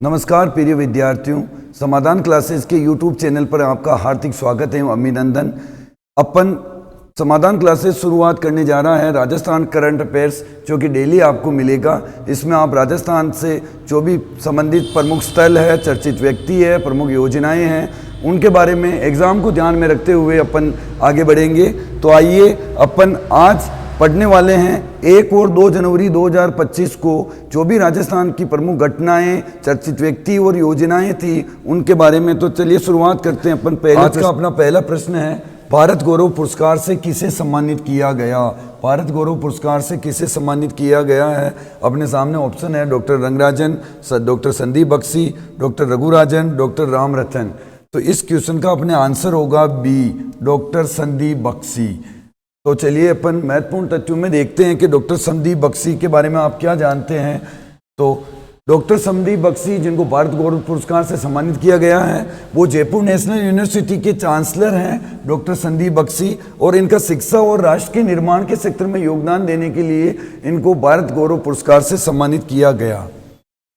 नमस्कार प्रिय विद्यार्थियों, समाधान क्लासेस के YouTube चैनल पर आपका हार्दिक स्वागत है। अभिनंदन। अपन समाधान क्लासेस शुरुआत करने जा रहा है राजस्थान करंट अफेयर्स, जो कि डेली आपको मिलेगा। इसमें आप राजस्थान से जो भी संबंधित प्रमुख स्थल है, चर्चित व्यक्ति है, प्रमुख योजनाएं हैं, उनके बारे में एग्ज़ाम को ध्यान में रखते हुए अपन आगे बढ़ेंगे। तो आइए अपन आज पढ़ने वाले हैं 1 और 2 जनवरी 2025 को जो भी राजस्थान की प्रमुख घटनाएं, चर्चित व्यक्ति और योजनाएं थी उनके बारे में। तो चलिए शुरुआत करते हैं। अपन आज का अपना पहला प्रश्न है, भारत गौरव पुरस्कार से किसे सम्मानित किया गया? भारत गौरव पुरस्कार से किसे सम्मानित किया गया है? अपने सामने ऑप्शन है doctor Rangarajan, doctor Sandeep Bakshi, doctor Raghurajan, doctor Ramratan. तो इस क्वेश्चन का अपने आंसर होगा बी, डॉक्टर संदीप बख्शी। तो चलिए अपन महत्वपूर्ण तथ्यों में देखते हैं कि डॉक्टर संदीप बख्शी के बारे में आप क्या जानते हैं। तो डॉक्टर संदीप बख्शी, जिनको भारत गौरव पुरस्कार से सम्मानित किया गया है, वो जयपुर नेशनल यूनिवर्सिटी के चांसलर हैं डॉक्टर संदीप बख्शी। और इनका शिक्षा और राष्ट्र के निर्माण के क्षेत्र में योगदान देने के लिए इनको भारत गौरव पुरस्कार से सम्मानित किया गया।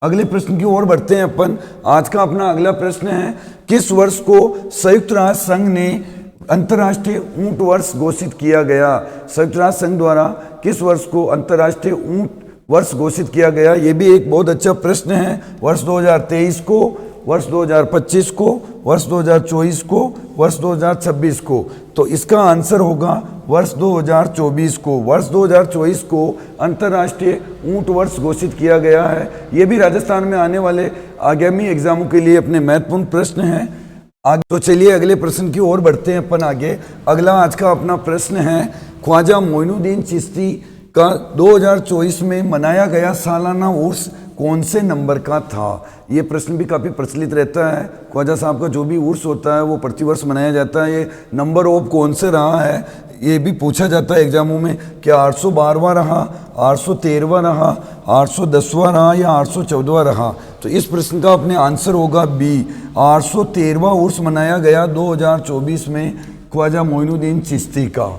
अगले प्रश्न की ओर बढ़ते हैं अपन। आज का अपना अगला प्रश्न है, किस वर्ष को संयुक्त राष्ट्र संघ ने अंतर्राष्ट्रीय ऊंट वर्ष घोषित किया गया? संयुक्त राष्ट्र संघ द्वारा किस वर्ष को अंतर्राष्ट्रीय ऊंट वर्ष घोषित किया गया? ये भी एक बहुत अच्छा प्रश्न है। वर्ष 2023 को, वर्ष 2025 को, वर्ष 2024 को, वर्ष 2026 को? तो इसका आंसर होगा वर्ष 2024 को। वर्ष 2024 को अंतर्राष्ट्रीय ऊंट वर्ष घोषित किया गया है। ये भी राजस्थान में आने वाले आगामी एग्जामों के लिए अपने महत्वपूर्ण प्रश्न हैं। आगे तो चलिए अगले प्रश्न की ओर बढ़ते हैं अपन आगे। अगला आज का अपना प्रश्न है, ख्वाजा मोइनुद्दीन चिश्ती का 2024 में मनाया गया सालाना उर्स कौन से नंबर का था? ये प्रश्न भी काफ़ी प्रचलित रहता है। ख्वाजा साहब का जो भी उर्स होता है वो प्रतिवर्ष मनाया जाता है। ये नंबर ऑफ कौन से रहा है, ये भी पूछा जाता है एग्जामों में। क्या 812वां रहा, 813वां रहा, 810वां रहा या 814वां रहा? तो इस प्रश्न का अपने आंसर होगा बी, 813वां उर्स मनाया गया 2024 में ख्वाजा मोइनुद्दीन चिश्ती का।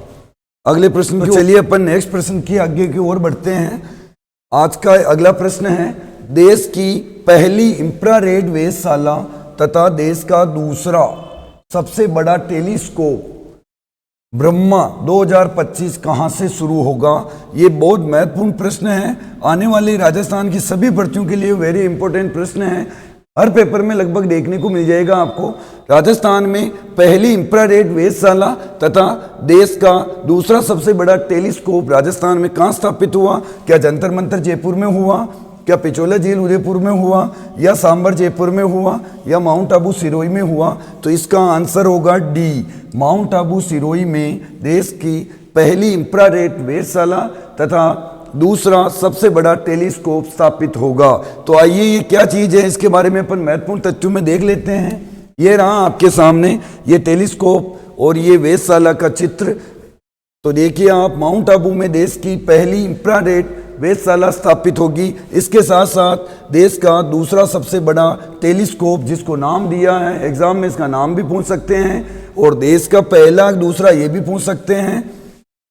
अगले प्रश्न तो चलिए अपन नेक्स्ट प्रश्न की आगे की ओर बढ़ते हैं। आज का अगला प्रश्न है, देश की पहली इंफ्रारेड वेधशाला तथा देश का दूसरा सबसे बड़ा टेलीस्कोप ब्रह्मा 2025 कहाँ से शुरू होगा? ये बहुत महत्वपूर्ण प्रश्न है। आने वाली राजस्थान की सभी भर्तियों के लिए वेरी इंपॉर्टेंट प्रश्न है। हर पेपर में लगभग देखने को मिल जाएगा आपको। राजस्थान में पहली इंफ्रारेड वेधशाला तथा देश का दूसरा सबसे बड़ा टेलीस्कोप राजस्थान में कहाँ स्थापित हुआ? क्या जंतर मंतर जयपुर में हुआ, क्या पिचोला झील उदयपुर में हुआ, या सांबर जयपुर में हुआ, या माउंट आबू सिरोही में हुआ? तो इसका आंसर होगा डी, माउंट आबू सिरोही में देश की पहली इंफ्रारेड वेधशाला तथा दूसरा सबसे बड़ा टेलीस्कोप स्थापित होगा। तो आइए ये क्या चीज़ है, इसके बारे में अपन महत्वपूर्ण तथ्यों में देख लेते हैं। ये रहा आपके सामने ये टेलीस्कोप और ये वेधशाला का चित्र। तो देखिए आप, माउंट आबू में देश की पहली इंफ्रारेड वेधशाला स्थापित होगी। इसके साथ साथ देश का दूसरा सबसे बड़ा टेलीस्कोप, जिसको नाम दिया है, एग्जाम में इसका नाम भी पूछ सकते हैं, और देश का पहला दूसरा ये भी पूछ सकते हैं।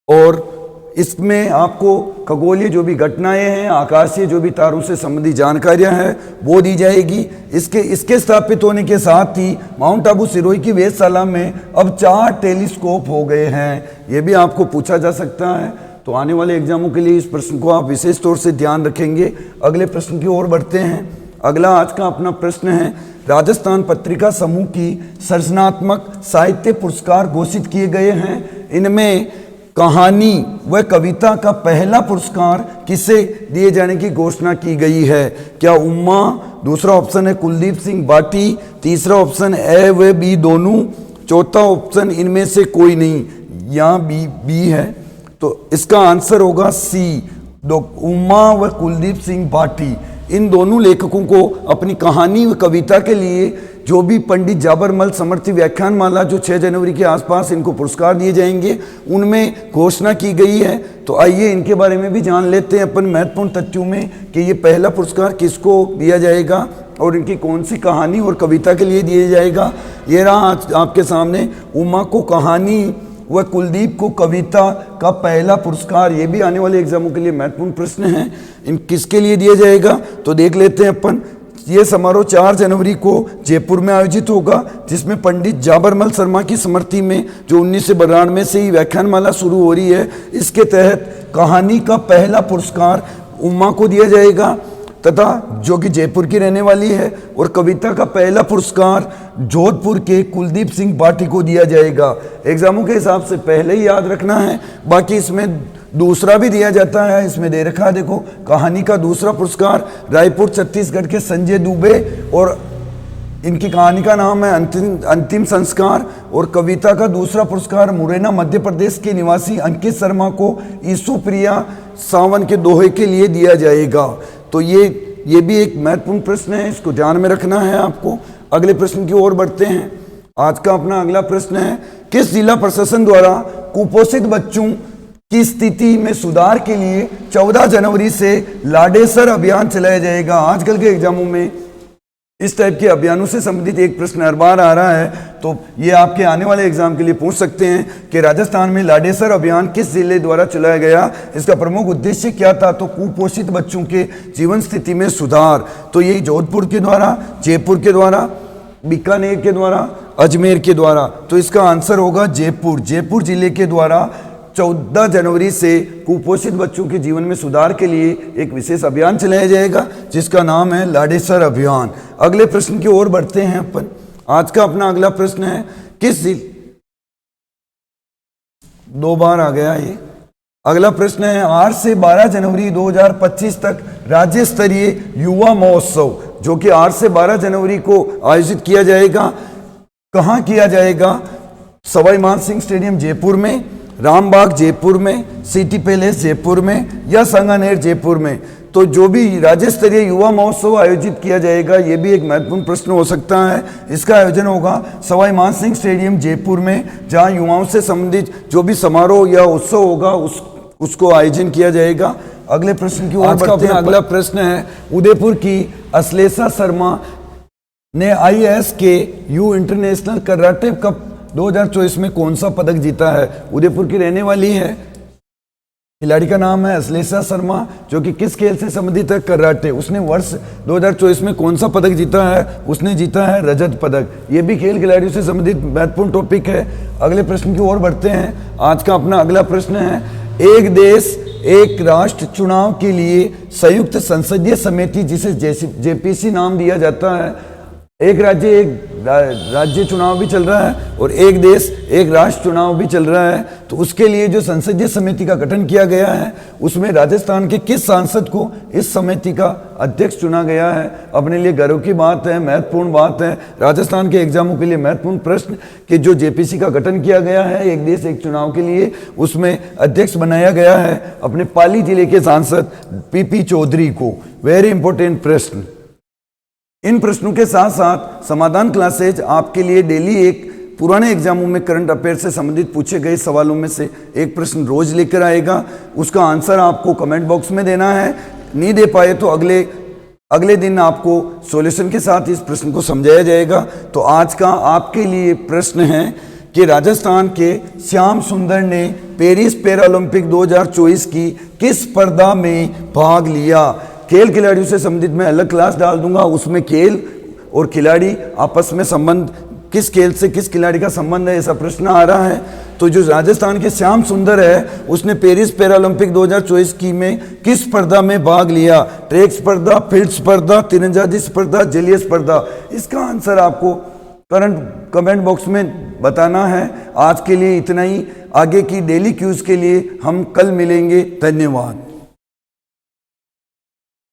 और इसमें आपको खगोलीय जो भी घटनाएं हैं, आकाशीय जो भी तारों से संबंधित जानकारियां हैं वो दी जाएगी। इसके स्थापित होने के साथ ही माउंट आबू सिरोही की वेधशाला में अब 4 टेलीस्कोप हो गए हैं। ये भी आपको पूछा जा सकता है। तो आने वाले एग्जामों के लिए इस प्रश्न को आप विशेष तौर से ध्यान रखेंगे। अगले प्रश्न की ओर बढ़ते हैं। अगला आज का अपना प्रश्न है, राजस्थान पत्रिका समूह की सृजनात्मक साहित्य पुरस्कार घोषित किए गए हैं। इनमें कहानी व कविता का पहला पुरस्कार किसे दिए जाने की घोषणा की गई है? क्या उम्मा, दूसरा ऑप्शन है कुलदीप सिंह बाटी, तीसरा ऑप्शन ए व बी दोनों, चौथा ऑप्शन इनमें से कोई नहीं, या बी है। तो इसका आंसर होगा सी, उम्मा व कुलदीप सिंह बाटी। इन दोनों लेखकों को अपनी कहानी व कविता के लिए जो भी पंडित जाबरमल समर्थी व्याख्यान माला जो 6 जनवरी के आसपास इनको पुरस्कार दिए जाएंगे, उनमें घोषणा की गई है। तो आइए इनके बारे में भी जान लेते हैं अपन महत्वपूर्ण तथ्यों में कि ये पहला पुरस्कार किसको दिया जाएगा और इनकी कौन सी कहानी और कविता के लिए दिया जाएगा। ये रहा आज आपके सामने, उमा को कहानी व कुलदीप को कविता का पहला पुरस्कार। ये भी आने वाले एग्जामों के लिए महत्वपूर्ण प्रश्न है। इन किसके लिए दिया जाएगा तो देख लेते हैं अपन। ये समारोह 4 जनवरी को जयपुर में आयोजित होगा, जिसमें पंडित जाबरमल शर्मा की स्मृति में जो 1992 से ही व्याख्यानमाला शुरू हो रही है, इसके तहत कहानी का पहला पुरस्कार उमा को दिया जाएगा तथा जो कि जयपुर की रहने वाली है, और कविता का पहला पुरस्कार जोधपुर के कुलदीप सिंह बाटी को दिया जाएगा। एग्जामों के हिसाब से पहले ही याद रखना है, बाकी इसमें दूसरा भी दिया जाता है, इसमें दे रखा है देखो, कहानी का दूसरा पुरस्कार रायपुर छत्तीसगढ़ के संजय दुबे, और इनकी कहानी का नाम है अंतिम संस्कार, और कविता का दूसरा पुरस्कार मुरैना मध्य प्रदेश के निवासी अंकित शर्मा को ईसु प्रिया सावन के दोहे के लिए दिया जाएगा। तो ये भी एक महत्वपूर्ण प्रश्न है, इसको ध्यान में रखना है आपको। अगले प्रश्न की ओर बढ़ते हैं। आज का अपना अगला प्रश्न है, किस जिला प्रशासन द्वारा कुपोषित बच्चों की स्थिति में सुधार के लिए 14 जनवरी से लाडेसर अभियान चलाया जाएगा। आजकल के एग्जामों में इस टाइप के अभियानों से संबंधित एक प्रश्न हर बार आ रहा है, तो ये आपके आने वाले एग्जाम के लिए पूछ सकते हैं कि राजस्थान में लाडेसर अभियान किस जिले द्वारा चलाया गया, इसका प्रमुख उद्देश्य क्या था। तो कुपोषित बच्चों के जीवन स्थिति में सुधार, तो यही जोधपुर के द्वारा, जयपुर के द्वारा, बीकानेर के द्वारा, अजमेर के द्वारा। तो इसका आंसर होगा जयपुर जिले के द्वारा 14 जनवरी से कुपोषित बच्चों के जीवन में सुधार के लिए एक विशेष अभियान चलाया जाएगा, जिसका नाम है लाडेसर अभियान। अगले प्रश्न की ओर बढ़ते हैं अपन। आज का अपना अगला प्रश्न है, दो बार आ गया ये। अगला प्रश्न है, 8 से 12 जनवरी 2025 तक राज्य स्तरीय युवा महोत्सव जो कि 8 से 12 जनवरी को आयोजित किया जाएगा, कहाँ किया जाएगा? सवाई मान सिंह स्टेडियम जयपुर में, रामबाग जयपुर में, सिटी पैलेस जयपुर में, या सांगानेर जयपुर में। तो जो भी राज्य स्तरीय युवा महोत्सव आयोजित किया जाएगा, ये भी एक महत्वपूर्ण प्रश्न हो सकता है। इसका आयोजन होगा सवाई मान सिंह स्टेडियम जयपुर में, जहां युवाओं से संबंधित जो भी समारोह या उत्सव होगा उसको आयोजन किया जाएगा। अगले प्रश्न की ओर बढ़ते हैं। अगला प्रश्न है, उदयपुर की अश्लेषा शर्मा ने ISKU इंटरनेशनल कराटे कप 2024 में कौन सा पदक जीता है? उदयपुर की रहने वाली है, खिलाड़ी का नाम है अश्लेषा शर्मा, जो कि किस खेल से संबंधित है? कराटे। उसने वर्ष 2024 में कौन सा पदक जीता है? उसने जीता है रजत पदक। ये भी खेल खिलाड़ियों से संबंधित महत्वपूर्ण टॉपिक है। अगले प्रश्न की ओर बढ़ते हैं। आज का अपना अगला प्रश्न है, एक देश एक राष्ट्र चुनाव के लिए संयुक्त संसदीय समिति, जिसे JPC नाम दिया जाता है, एक राज्य चुनाव भी चल रहा है और एक देश एक राष्ट्र चुनाव भी चल रहा है। तो उसके लिए जो संसदीय समिति का गठन किया गया है, उसमें राजस्थान के किस सांसद को इस समिति का अध्यक्ष चुना गया है? अपने लिए गर्व की बात है, महत्वपूर्ण बात है, राजस्थान के एग्जामों के लिए महत्वपूर्ण प्रश्न कि जो JPC का गठन किया गया है एक देश एक चुनाव के लिए, उसमें अध्यक्ष बनाया गया है अपने पाली जिले के सांसद PP चौधरी को। वेरी इंपॉर्टेंट प्रश्न। इन प्रश्नों के साथ साथ समाधान क्लासेज आपके लिए डेली एक पुराने एग्जामों में करंट अफेयर से संबंधित पूछे गए सवालों में से एक प्रश्न रोज लेकर आएगा। उसका आंसर आपको कमेंट बॉक्स में देना है। नहीं दे पाए तो अगले दिन आपको सॉल्यूशन के साथ इस प्रश्न को समझाया जाएगा। तो आज का आपके लिए प्रश्न है कि राजस्थान के श्याम सुंदर ने पेरिस पैरालंपिक 2024 की किस स्पर्धा में भाग लिया? खेल खिलाड़ियों से संबंधित मैं अलग क्लास डाल दूंगा, उसमें खेल और खिलाड़ी आपस में संबंध, किस खेल से किस खिलाड़ी का संबंध है, ऐसा प्रश्न आ रहा है। तो जो राजस्थान के श्याम सुंदर है, उसने पेरिस पैरालंपिक 2024 की में किस स्पर्धा में भाग लिया? ट्रैक स्पर्धा, फील्ड स्पर्धा, तीरंदाजी स्पर्धा, जलीय स्पर्धा? इसका आंसर आपको कमेंट बॉक्स में बताना है। आज के लिए इतना ही। आगे की डेली क्यूज के लिए हम कल मिलेंगे। धन्यवाद।